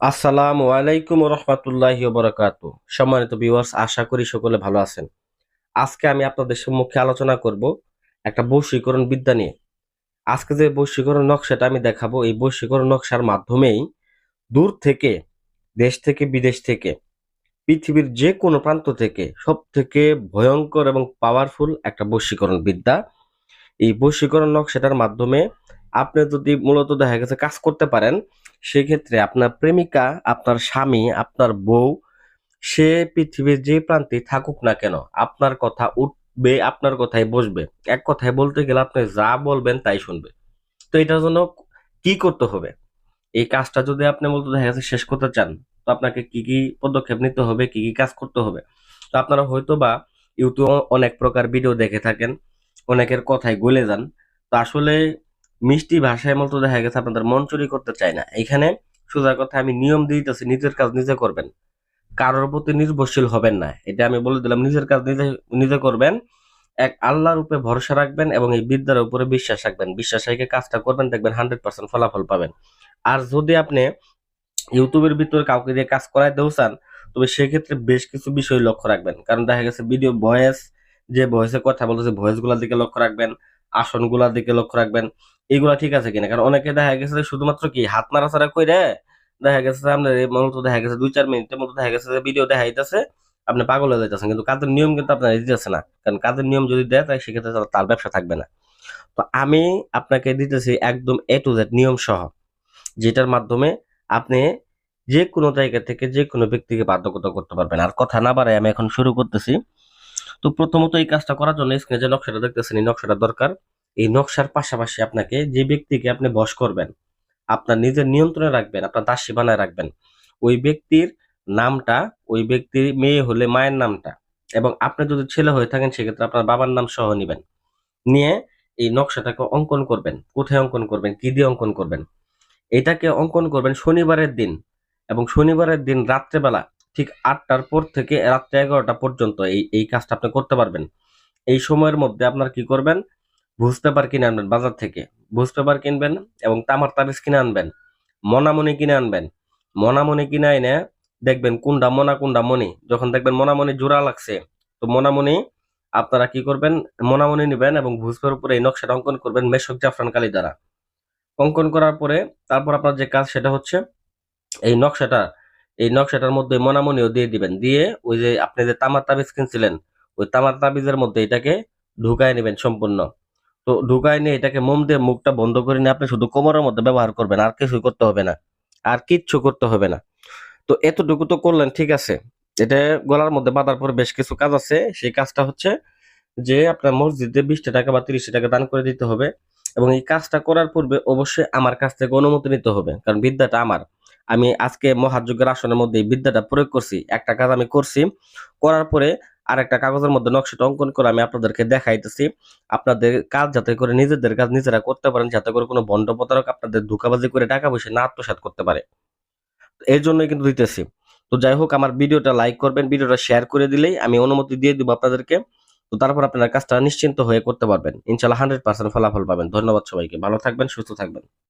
আসসালামু আলাইকুম রহমতুল্লাহি বারাকাতু। সম্মানিত ভিউয়ার্স, আশা করি সকলে ভালো আছেন। আজকে আমি আপনাদের সম্মুখে আলোচনা করব একটা বশীকরণ বিদ্যা নিয়ে। আজকে যে বশীকরণ নকশাটা আমি দেখাবো, এই বশীকরণ নকশার মাধ্যমেই দূর থেকে, দেশ থেকে, বিদেশ থেকে, পৃথিবীর যে কোনো প্রান্ত থেকে সব থেকে ভয়ঙ্কর এবং পাওয়ারফুল একটা বশীকরণ বিদ্যা। এই বশীকরণ নকশাটার মাধ্যমে আপনি যদি মূলত দেখা গেছে কাজ করতে পারেন, সেক্ষেত্রে আপনার প্রেমিকা, আপনার স্বামী, আপনার বউ, সে পৃথিবীর যে প্রান্তে থাকুক না কেন, আপনার কথা উঠবে, আপনার কথাই বসবে। এক কথায় বলতে গেলে আপনি যা বলবেন তাই শুনবে। তো এটার জন্য কি করতে হবে? এই কাজটা যদি আপনি মূলত দেখা গেছে শেষ করতে চান, তো আপনাকে কি কি পদক্ষেপ নিতে হবে, কি কি কাজ করতে হবে? তো আপনারা হয়তো বা ইউটিউবে অনেক প্রকার ভিডিও দেখে থাকেন, অনেকের কথায় গলে যান। তো আসলে মিষ্টি ভাষায় মূলত দেখা গেছে আপনাদের মন চুরি করতে চায় না। এখানে সোজা কথা আমি নিয়ম দিয়ে দিতেছি, নিজের কাজ নিজে করবেন, কারোর প্রতি নির্ভরশীল হবেন না। এটা আমি বলে দিলাম, নিজের কাজ নিজে নিজে করবেন। এক আল্লাহর উপরে ভরসা রাখবেন এবং এই বিদ্যার উপরে বিশ্বাস রাখবেন। বিশ্বাস রেখে কাজটা করবেন, দেখবেন 100% ফলাফল পাবেন। আর যদি আপনি ইউটিউবের ভিতরে কাউকে দিয়ে কাজ করাইতেও চান, তবে সেক্ষেত্রে বেশ কিছু বিষয় লক্ষ্য রাখবেন। কারণ দেখা গেছে ভিডিও ভয়েস, যে ভয়েসে কথা বলতেছে ভয়েস গুলার দিকে লক্ষ্য রাখবেন, আসন গুলার দিকে লক্ষ্য রাখবেন, এইগুলা ঠিক আছে কিনা। কারণ অনেকে দেখা গেছে যে শুধুমাত্র কি হাত নাড়াচাড়া কইরে দেখা গেছে যে আপনার মূলত দেখা গেছে 2-4 মিনিটের মতো দেখা গেছে যে ভিডিও দেখাইতেছে, আপনি পাগল হয়ে যাইতেছেন, কিন্তু কাজের নিয়ম কিন্তু আপনার দিতেছে না। কারণ কাজের নিয়ম যদি দেয়, তাই সেক্ষেত্রে তার ব্যবসা থাকবে না। তো আমি আপনাকে দিতেছি একদম এ টু জেড নিয়ম সহ, যেটার মাধ্যমে আপনি যে কোনো জায়গা থেকে যে কোনো ব্যক্তিকে বাধ্যগত করতে পারবেন। আর কথা না বাড়াই আমি এখন শুরু করতেছি। তো প্রথমত এই কাজটা করার জন্য স্ক্রিনে যে নকশাটা দেখতেছেন, এই নকশাটা দরকার। এই নকশার পাশাপাশি আপনাকে যে ব্যক্তিকে আপনি বশ করবেন, আপনার নিজের নিয়ন্ত্রণে রাখবেন, আপনার দাসী বানায় রাখবেন, ওই ব্যক্তির নামটা, ওই ব্যক্তির মেয়ে হলে মায়ের নামটা, এবং আপনি যদি ছেলে হয়ে থাকেন সেক্ষেত্রে আপনার বাবার নাম সহ নিবেন। নিয়ে এই নকশাটাকে অঙ্কন করবেন। কোথায় অঙ্কন করবেন, কি দিয়ে অঙ্কন করবেন? এটাকে অঙ্কন করবেন শনিবারের দিন, এবং শনিবারের দিন রাত্রেবেলা ঠিক 8টার পর থেকে রাত্রে 11টা পর্যন্ত এই এই কাজটা আপনি করতে পারবেন। এই সময়ের মধ্যে আপনার কি করবেন? ভুজ পেপার কিনে আনবেন বাজার থেকে। ভুজ পেপার কিনবেন এবং তামার তাবিজ কিনে আনবেন। মনামণি কিনে আনবেন। মনামণি কিনে এনে দেখবেন কোনটা মনা কোনটা মণি। যখন দেখবেন মনামণি জোড়া লাগছে, তো মনামণি আপনারা কি করবেন? মনামণি নিবেন এবং ভুজের উপরে এই নকশাটা অঙ্কন করবেন মেশক জাফরান কালি দ্বারা। অঙ্কন করার পরে তারপর আপনার যে কাজ সেটা হচ্ছে এই নকশাটা, এই নকশাটার মধ্যে মনামনিও দিয়ে দিবেন। দিয়ে ওই যে আপনি যে তামার তাবিজ কিনছিলেন, ওই তামার তাবিজের মধ্যে এটাকে ঢুকায় নেবেন সম্পূর্ণ। তো ঢুকায় নিয়ে এটাকে মোম দিয়ে মুখটা বন্ধ করে নিয়ে আপনি শুধু কোমরের মধ্যে ব্যবহার করবেন, আর কিছুই করতে হবে না, আর কিচ্ছু করতে হবে না। তো এতটুকু তো করলেন, ঠিক আছে। এটা গলার মধ্যে বাঁধার পর বেশ কিছু কাজ আছে। সেই কাজটা হচ্ছে যে আপনার মসজিদে 20টা টাকা বা 30টা টাকা দান করে দিতে হবে, এবং এই কাজটা করার পূর্বে অবশ্যই আমার কাছ থেকে অনুমতি নিতে হবে, কারণ বিদ্যাটা আমার। আমি আজকে মহাযজ্ঞের আসনের মধ্যে এই বিদ্যাটা প্রয়োগ করছি। একটা কাজ আমি করছি, করার পরে আরেকটা কাগজের মধ্যে নকশাটা অঙ্কন করে আমি আপনাদেরকে দেখাইতেছি। আপনাদের কাজ যাতে করে নিজেদের কাজ নিজেরা করতে পারেন, যাতে করে কোনো ভণ্ড প্রতারক আপনাদের ধোঁকাবাজি করে টাকা পয়সা না আত্মসাৎ করতে পারে। এর জন্যই কিন্তু দিতেছি। তো যাই হোক, আমার ভিডিওটা লাইক করবেন, ভিডিওটা শেয়ার করে দিলেই আমি অনুমতি দিয়ে দিব আপনাদেরকে। তো তারপর আপনারা কাজটা নিশ্চিন্ত হয়ে করতে পারবেন। ইনশাআল্লাহ 100% ফলাফল পাবেন। ধন্যবাদ সবাইকে। ভালো থাকবেন, সুস্থ থাকবেন।